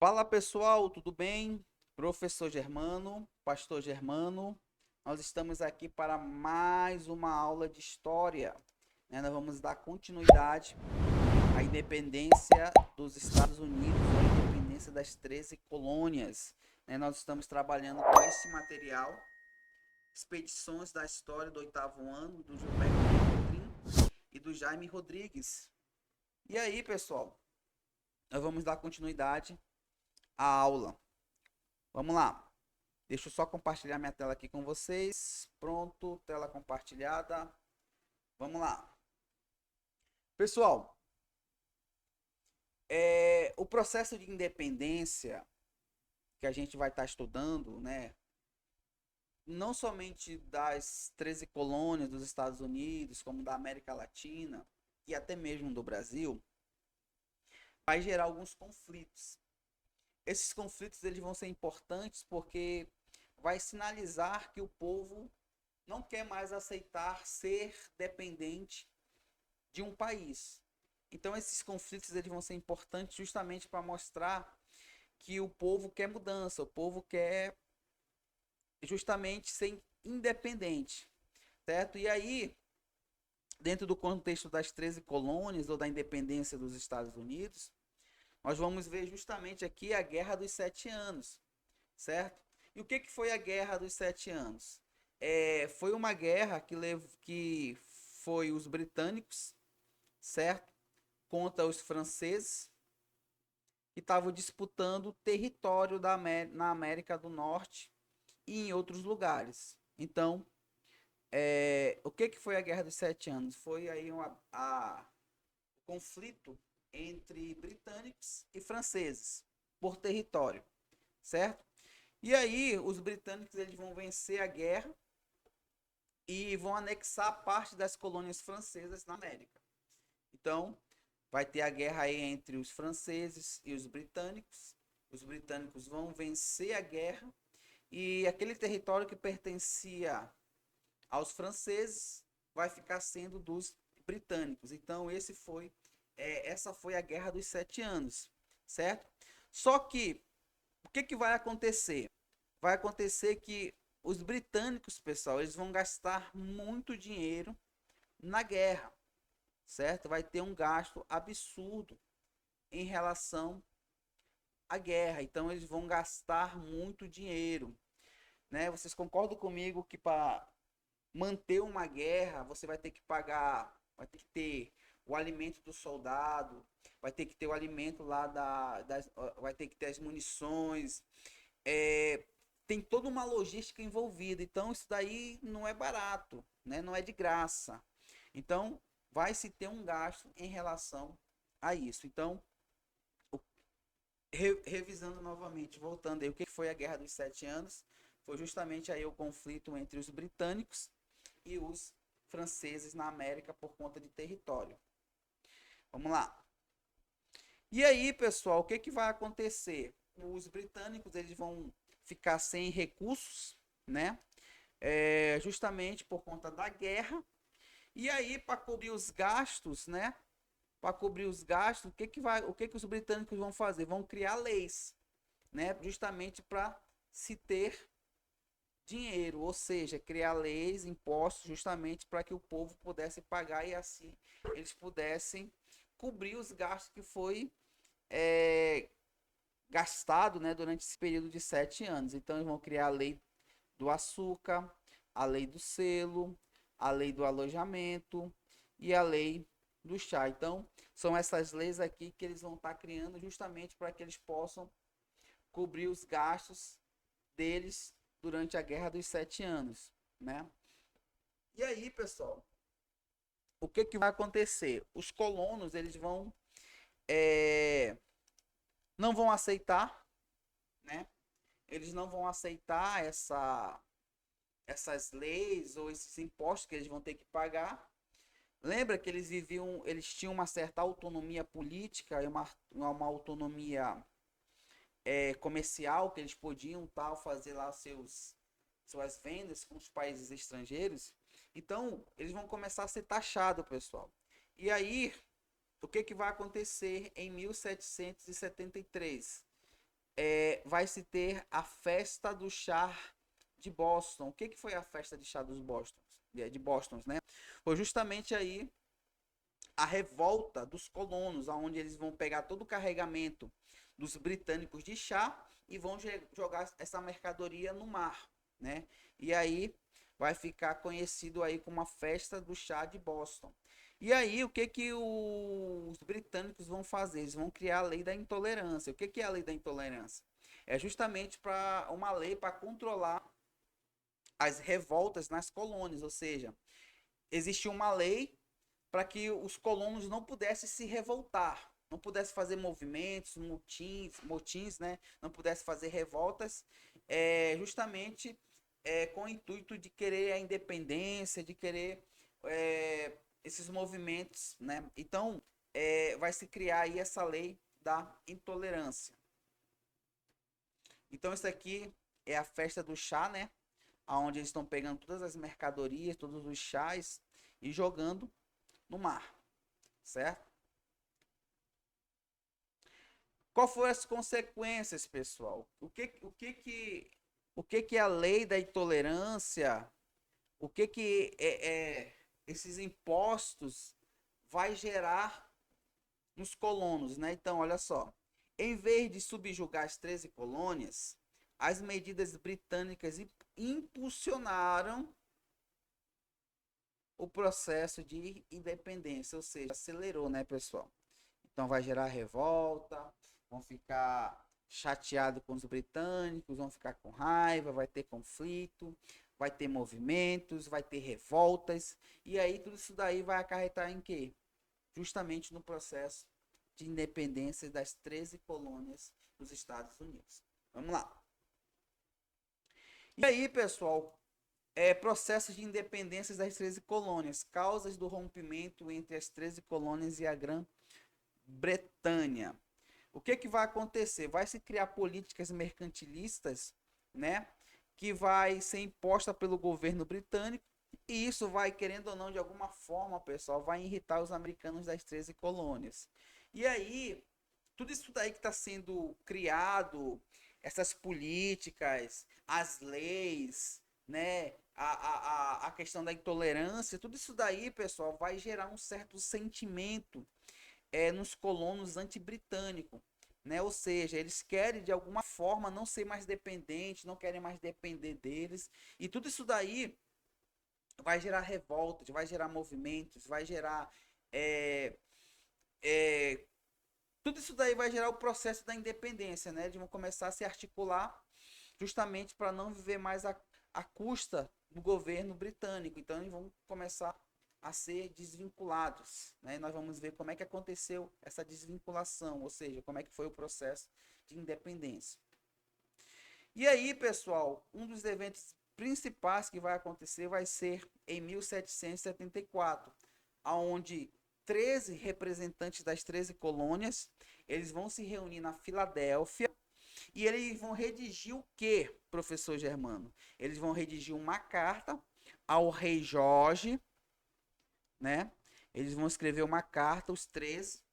Fala pessoal, tudo bem? Professor Germano, Pastor Germano, nós estamos aqui para mais uma aula de história, né? Nós vamos dar continuidade à independência dos Estados Unidos, à independência das 13 colônias, né? Nós estamos trabalhando com esse material, Expedições da História do Oitavo Ano, do Gilberto Cotrim e do Jaime Rodrigues. E aí, pessoal, nós vamos dar continuidade à aula. Vamos lá. Deixa eu só compartilhar minha tela aqui com vocês. Pronto, tela compartilhada. Vamos lá. Pessoal, o processo de independência que a gente vai estar estudando, né? Não somente das 13 colônias dos Estados Unidos, como da América Latina e até mesmo do Brasil, vai gerar alguns conflitos. Esses conflitos eles vão ser importantes porque vai sinalizar que o povo não quer mais aceitar ser dependente de um país. Então esses conflitos eles vão ser importantes justamente para mostrar que o povo quer mudança, o povo quer justamente ser independente, certo? E aí, dentro do contexto das 13 colônias ou da independência dos Estados Unidos, nós vamos ver justamente aqui a Guerra dos Sete Anos, certo? E o que foi a Guerra dos Sete Anos? Foi uma guerra que foi os britânicos, certo? Contra os franceses, que estavam disputando território na América do Norte e em outros lugares. Então, o que foi a Guerra dos Sete Anos? Foi aí o conflito entre britânicos e franceses por território, certo? E aí os britânicos eles vão vencer a guerra e vão anexar parte das colônias francesas na América. Então, vai ter a guerra aí entre os franceses e os britânicos. Os britânicos vão vencer a guerra e aquele território que pertencia aos franceses vai ficar sendo dos britânicos. Então, essa foi a Guerra dos Sete Anos, certo? Só que o que vai acontecer? Vai acontecer que os britânicos, pessoal, eles vão gastar muito dinheiro na guerra, certo? Vai ter um gasto absurdo em relação à guerra. Então eles vão gastar muito dinheiro, né? Vocês concordam comigo que para manter uma guerra, você vai ter que pagar, vai ter que ter o alimento do soldado, vai ter que ter o alimento lá vai ter que ter as munições, é, tem toda uma logística envolvida. Então isso daí não é barato, né? Não é de graça. Então vai se ter um gasto em relação a isso. Então, revisando novamente, voltando aí, o que foi a Guerra dos Sete Anos? Foi justamente aí o conflito entre os britânicos e os franceses na América por conta de território. Vamos lá. E aí, pessoal, o que vai acontecer? Os britânicos eles vão ficar sem recursos, né? Justamente por conta da guerra. E aí, para cobrir os gastos, né? Para cobrir os gastos, o que os britânicos vão fazer? Vão criar leis, né? Justamente para se ter dinheiro, ou seja, criar leis, impostos, justamente para que o povo pudesse pagar e assim eles pudessem cobrir os gastos que foi é, gastado, né, durante esse período de 7 anos. Então eles vão criar a lei do açúcar, a lei do selo, a lei do alojamento e a lei do chá. Então são essas leis aqui que eles vão estar criando justamente para que eles possam cobrir os gastos deles durante a Guerra dos 7 Anos, né? E aí, pessoal, o que vai acontecer? Os colonos eles vão não vão aceitar, né? Eles não vão aceitar essas leis ou esses impostos que eles vão ter que pagar. Lembra que eles tinham uma certa autonomia política e uma autonomia comercial, que eles podiam tal fazer lá suas vendas com os países estrangeiros. Então, eles vão começar a ser taxados, pessoal. E aí, o que vai acontecer em 1773? vai se ter a festa do chá de Boston. O que foi a festa de chá dos Bostons? De Boston, né? Foi justamente aí a revolta dos colonos, aonde eles vão pegar todo o carregamento dos britânicos de chá e vão jogar essa mercadoria no mar, né? E aí vai ficar conhecido aí como a festa do chá de Boston. E aí o que que os britânicos vão fazer? Eles vão criar a lei da intolerância. O que que é a lei da intolerância? É justamente para uma lei para controlar as revoltas nas colônias, ou seja, existe uma lei para que os colonos não pudessem se revoltar, não pudessem fazer movimentos, motins, né? Não pudessem fazer revoltas, justamente com o intuito de querer a independência, de querer esses movimentos, né? Então, vai se criar aí essa lei da intolerância. Então, isso aqui é a festa do chá, né? Onde eles estão pegando todas as mercadorias, todos os chás e jogando no mar, certo? Qual foram as consequências, pessoal? O que que a lei da intolerância, o que esses impostos vai gerar nos colonos, né? Então, olha só. Em vez de subjugar as 13 colônias, as medidas britânicas impulsionaram o processo de independência, ou seja, acelerou, né, pessoal? Então vai gerar revolta, vão ficar chateados com os britânicos, vão ficar com raiva, vai ter conflito, vai ter movimentos, vai ter revoltas, e aí tudo isso daí vai acarretar em quê? Justamente no processo de independência das 13 colônias dos Estados Unidos. Vamos lá. E aí, pessoal, processos de independência das 13 colônias, causas do rompimento entre as 13 colônias e a Grã-Bretanha. O que vai acontecer? Vai se criar políticas mercantilistas, né, que vai ser imposta pelo governo britânico, e isso vai, querendo ou não, de alguma forma, pessoal, vai irritar os americanos das 13 colônias. E aí, tudo isso daí que está sendo criado, essas políticas, as leis, né, a questão da intolerância, tudo isso daí, pessoal, vai gerar um certo sentimento nos colonos anti-britânicos, né? Ou seja, eles querem de alguma forma não ser mais dependentes, não querem mais depender deles, e tudo isso daí vai gerar revoltas, vai gerar movimentos, vai gerar é, é, tudo isso daí vai gerar o processo da independência, né? De vão começar a se articular justamente para não viver mais a custa do governo britânico. Então eles vão começar a ser desvinculados, né? Nós vamos ver como é que aconteceu essa desvinculação, ou seja, como é que foi o processo de independência. E aí, pessoal, um dos eventos principais que vai acontecer vai ser em 1774, aonde 13 representantes das 13 colônias, eles vão se reunir na Filadélfia e eles vão redigir o que, professor Germano? Eles vão redigir uma carta ao rei Jorge, né? Eles vão escrever uma carta, os três,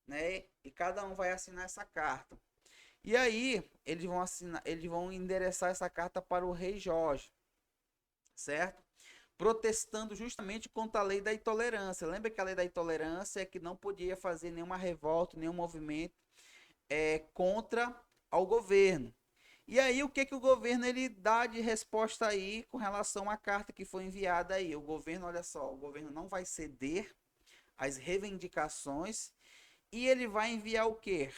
né? E cada um vai assinar essa carta. E aí, eles vão endereçar essa carta para o rei Jorge, certo? Protestando justamente contra a lei da intolerância. Lembra que a lei da intolerância é que não podia fazer nenhuma revolta, nenhum movimento contra ao governo. E aí, o que que o governo ele dá de resposta aí com relação à carta que foi enviada aí? O governo, olha só, o governo não vai ceder às reivindicações e ele vai enviar o quê?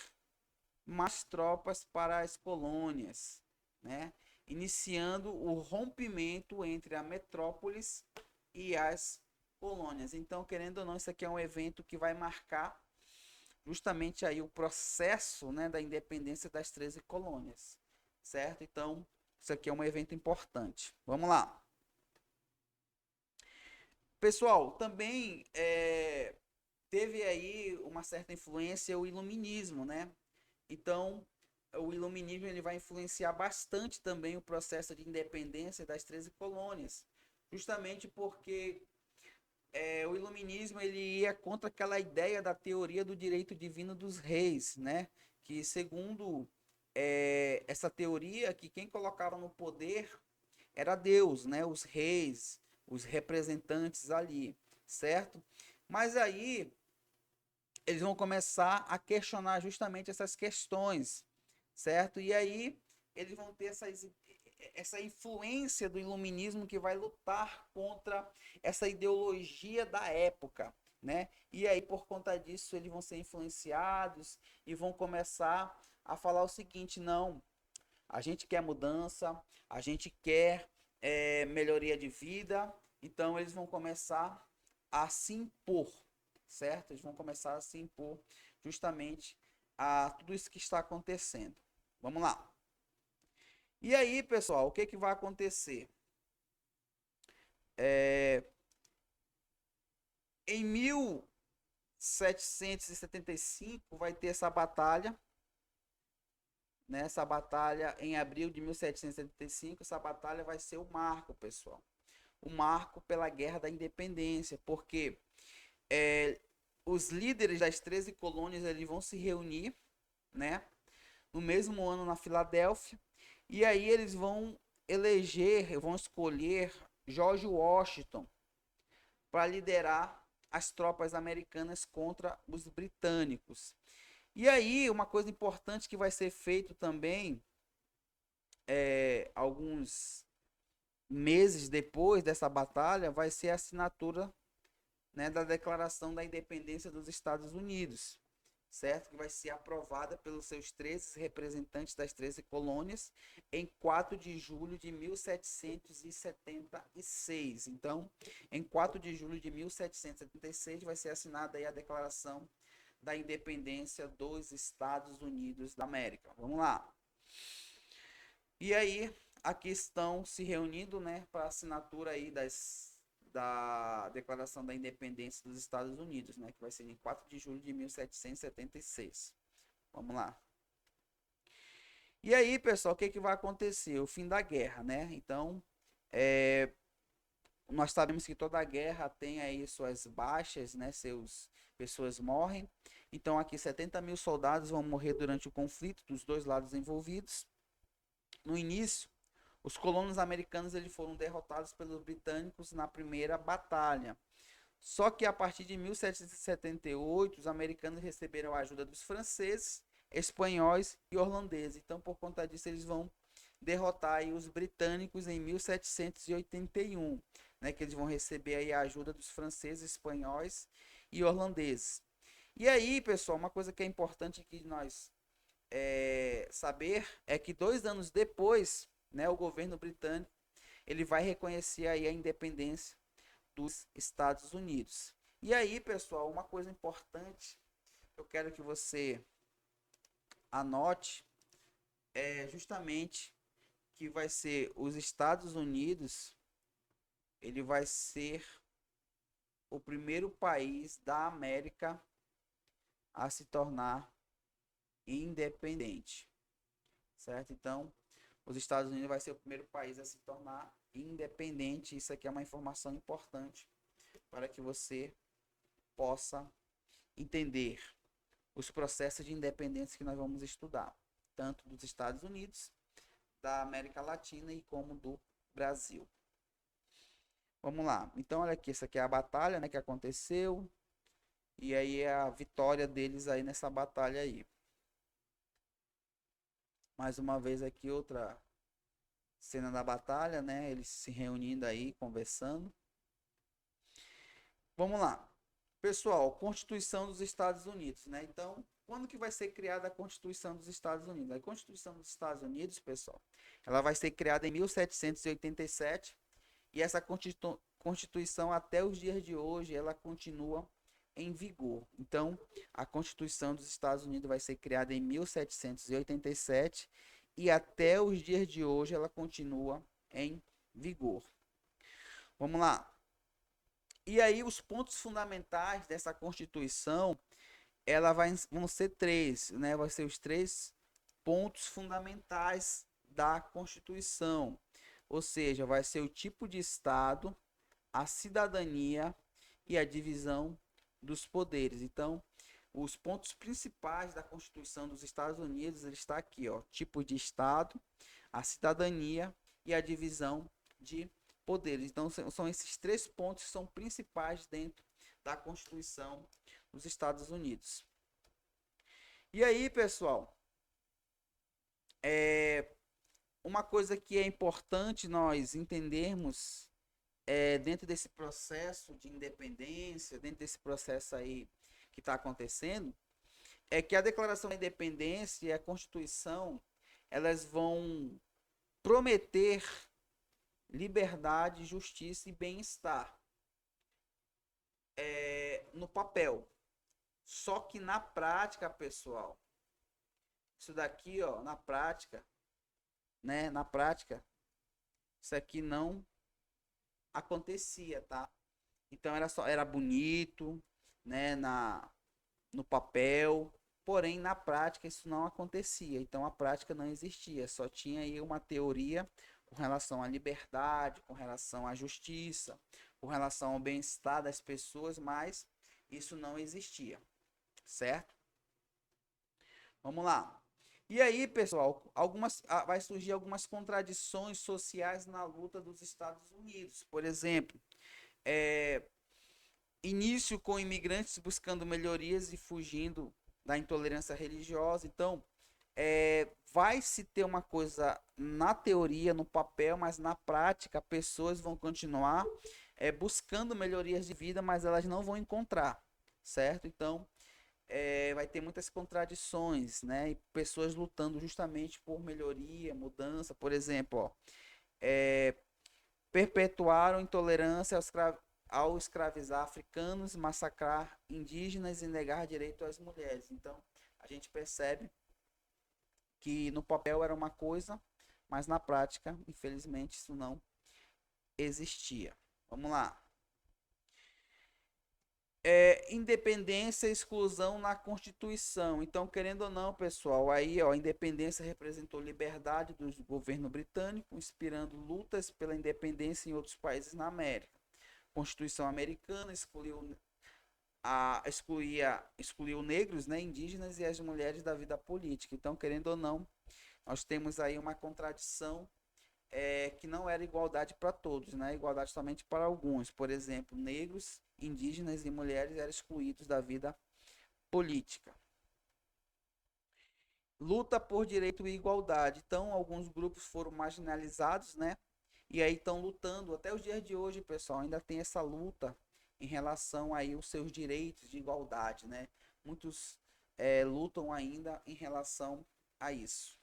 Mais tropas para as colônias, né? Iniciando o rompimento entre a metrópolis e as colônias. Então, querendo ou não, isso aqui é um evento que vai marcar justamente aí o processo, né, da independência das 13 colônias, certo? Então, isso aqui é um evento importante. Vamos lá. Pessoal, também teve aí uma certa influência o iluminismo, né? Então, o iluminismo ele vai influenciar bastante também o processo de independência das 13 colônias, justamente porque o iluminismo ele ia contra aquela ideia da teoria do direito divino dos reis, né? Que segundo essa teoria que quem colocava no poder era Deus, né? Os reis, os representantes ali, certo? Mas aí eles vão começar a questionar justamente essas questões, certo? E aí eles vão ter essa influência do iluminismo que vai lutar contra essa ideologia da época, né? E aí por conta disso eles vão ser influenciados e vão começar a falar o seguinte: não, a gente quer mudança, a gente quer melhoria de vida, então eles vão começar a se impor, certo? Eles vão começar a se impor justamente a tudo isso que está acontecendo. Vamos lá. E aí, pessoal, o que, que vai acontecer? Em 1775 vai ter essa batalha, né? Essa batalha em abril de 1775, essa batalha vai ser o marco, pessoal. O marco pela Guerra da Independência, porque os líderes das 13 colônias eles vão se reunir, né? No mesmo ano na Filadélfia, e aí eles vão vão escolher George Washington para liderar as tropas americanas contra os britânicos. E aí, uma coisa importante que vai ser feito também, alguns meses depois dessa batalha, vai ser a assinatura, né, da Declaração da Independência dos Estados Unidos, certo? Que vai ser aprovada pelos seus 13 representantes das 13 colônias em 4 de julho de 1776. Então, em 4 de julho de 1776 vai ser assinada aí a Declaração da Independência dos Estados Unidos da América. Vamos lá. E aí, aqui estão se reunindo, né, para assinatura aí da Declaração da Independência dos Estados Unidos, né, que vai ser em 4 de julho de 1776. Vamos lá. E aí, pessoal, o que, que vai acontecer? O fim da guerra, né? Então, nós sabemos que toda guerra tem aí suas baixas, né? Pessoas morrem. Então, aqui 70 mil soldados vão morrer durante o conflito dos dois lados envolvidos. No início, os colonos americanos eles foram derrotados pelos britânicos na primeira batalha. Só que a partir de 1778, os americanos receberam a ajuda dos franceses, espanhóis e holandeses. Então, por conta disso, eles vão derrotar aí os britânicos em 1781, né, que eles vão receber aí a ajuda dos franceses, espanhóis e holandeses. E aí, pessoal, uma coisa que é importante que nós saber é que 2 anos depois, né, o governo britânico ele vai reconhecer aí a independência dos Estados Unidos. E aí, pessoal, uma coisa importante eu quero que você anote é justamente que vai ser os Estados Unidos, ele vai ser o primeiro país da América a se tornar independente, certo? Então, os Estados Unidos vai ser o primeiro país a se tornar independente. Isso aqui é uma informação importante para que você possa entender os processos de independência que nós vamos estudar, tanto dos Estados Unidos, da América Latina e como do Brasil. Vamos lá. Então, olha aqui, essa aqui é a batalha, né, que aconteceu. E aí é a vitória deles aí nessa batalha aí. Mais uma vez aqui outra cena da batalha, né? Eles se reunindo aí, conversando. Vamos lá. Pessoal, Constituição dos Estados Unidos, né? Então, quando que vai ser criada a Constituição dos Estados Unidos? A Constituição dos Estados Unidos, pessoal, ela vai ser criada em 1787 e essa Constituição até os dias de hoje ela continua em vigor. Então, a Constituição dos Estados Unidos vai ser criada em 1787 e até os dias de hoje ela continua em vigor. Vamos lá. E aí os pontos fundamentais dessa Constituição, vão ser três, né? Vai ser os três pontos fundamentais da Constituição. Ou seja, vai ser o tipo de Estado, a cidadania e a divisão dos poderes. Então, os pontos principais da Constituição dos Estados Unidos, ele está aqui, ó, tipo de Estado, a cidadania e a divisão de poderes. Então, são esses 3 pontos que são principais dentro da Constituição dos Estados Unidos. E aí, pessoal, uma coisa que é importante nós entendermos dentro desse processo de independência, dentro desse processo aí que está acontecendo, é que a Declaração da Independência e a Constituição, elas vão prometer liberdade, justiça e bem-estar no papel. Só que na prática, pessoal, isso daqui, ó, na prática, né? Na prática, isso aqui não acontecia, tá? Então era bonito, né? No papel, porém na prática isso não acontecia. Então a prática não existia. Só tinha aí uma teoria com relação à liberdade, com relação à justiça, com relação ao bem-estar das pessoas, mas isso não existia, certo? Vamos lá. E aí, pessoal, vai surgir algumas contradições sociais na luta dos Estados Unidos. Por exemplo, início com imigrantes buscando melhorias e fugindo da intolerância religiosa. Então, vai se ter uma coisa na teoria, no papel, mas na prática, pessoas vão continuar buscando melhorias de vida, mas elas não vão encontrar, certo? Então, vai ter muitas contradições, né? E pessoas lutando justamente por melhoria, mudança. Por exemplo, ó, perpetuaram intolerância ao escravizar africanos, massacrar indígenas e negar direito às mulheres. Então, a gente percebe que no papel era uma coisa, mas na prática, infelizmente, isso não existia. Vamos lá. Independência e exclusão na Constituição. Então, querendo ou não, pessoal, aí ó, a independência representou liberdade do governo britânico, inspirando lutas pela independência em outros países na América. A Constituição americana excluiu negros, né, indígenas e as mulheres da vida política. Então, querendo ou não, nós temos aí uma contradição que não era igualdade para todos, né? Igualdade somente para alguns. Por exemplo, negros, indígenas e mulheres eram excluídos da vida política. Luta por direito e igualdade. Então, alguns grupos foram marginalizados, né? E aí estão lutando até os dias de hoje, pessoal. Ainda tem essa luta em relação aí aos seus direitos de igualdade, né? Muitos lutam ainda em relação a isso.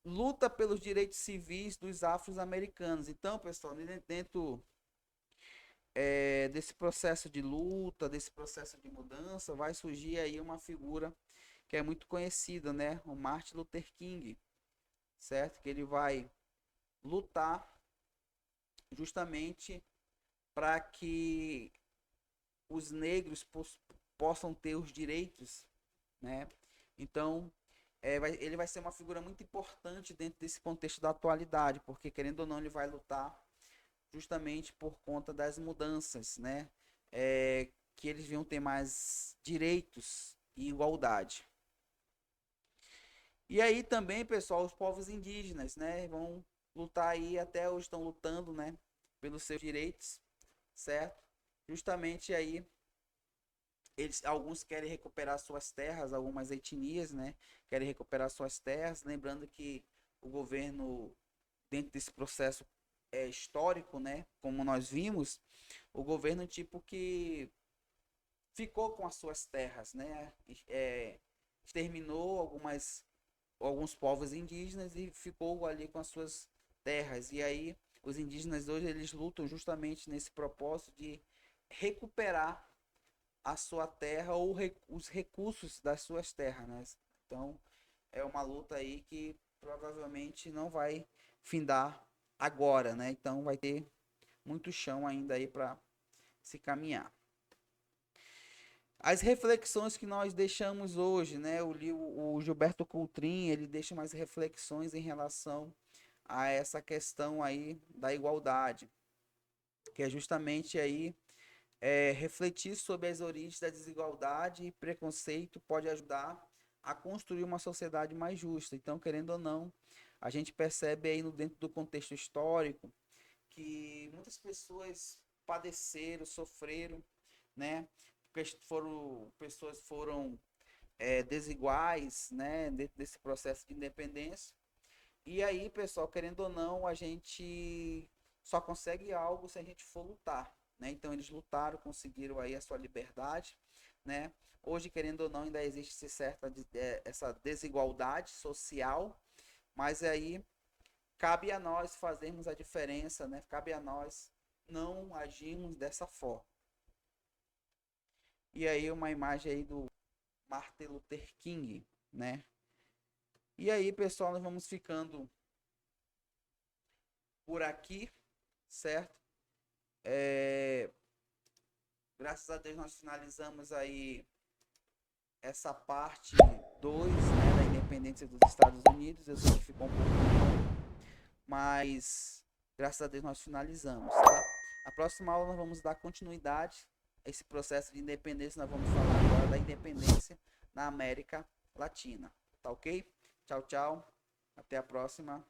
Luta pelos direitos civis dos afro-americanos. Então, pessoal, dentro desse processo de luta, desse processo de mudança, vai surgir aí uma figura que é muito conhecida, né? O Martin Luther King, certo? Que ele vai lutar justamente para que os negros possam ter os direitos, né? Então, ele vai ser uma figura muito importante dentro desse contexto da atualidade, porque querendo ou não ele vai lutar justamente por conta das mudanças, né? Que eles iam ter mais direitos e igualdade. E aí também, pessoal, os povos indígenas, né? Vão lutar aí, até hoje estão lutando, né? Pelos seus direitos, certo? Justamente aí alguns querem recuperar suas terras, algumas etnias, né? Querem recuperar suas terras, lembrando que o governo, dentro desse processo histórico, né? Como nós vimos, o governo tipo que ficou com as suas terras, né? Exterminou alguns povos indígenas e ficou ali com as suas terras. E aí os indígenas hoje eles lutam justamente nesse propósito de recuperar a sua terra ou os recursos das suas terras, né? Então é uma luta aí que provavelmente não vai findar agora, né? Então vai ter muito chão ainda aí para se caminhar. As reflexões que nós deixamos hoje, né? O Gilberto Coutrin, ele deixa mais reflexões em relação a essa questão aí da igualdade, que é justamente aí refletir sobre as origens da desigualdade e preconceito pode ajudar a construir uma sociedade mais justa. Então, querendo ou não, a gente percebe aí dentro do contexto histórico que muitas pessoas padeceram, sofreram, né? Porque pessoas foram desiguais, né? Dentro desse processo de independência. E aí, pessoal, querendo ou não, a gente só consegue algo se a gente for lutar, né? Então eles lutaram, conseguiram aí a sua liberdade, né? Hoje, querendo ou não, ainda existe essa desigualdade social, mas aí cabe a nós fazermos a diferença, né? Cabe a nós não agirmos dessa forma. E aí uma imagem aí do Martin Luther King, né? E aí, pessoal, nós vamos ficando por aqui, certo? Graças a Deus nós finalizamos aí essa parte 2, né, da independência dos Estados Unidos. Eu sei que ficou um pouco longo, mas graças a Deus nós finalizamos, tá? Na próxima aula nós vamos dar continuidade a esse processo de independência. Nós vamos falar agora da independência na América Latina, tá ok? Tchau, tchau. Até a próxima.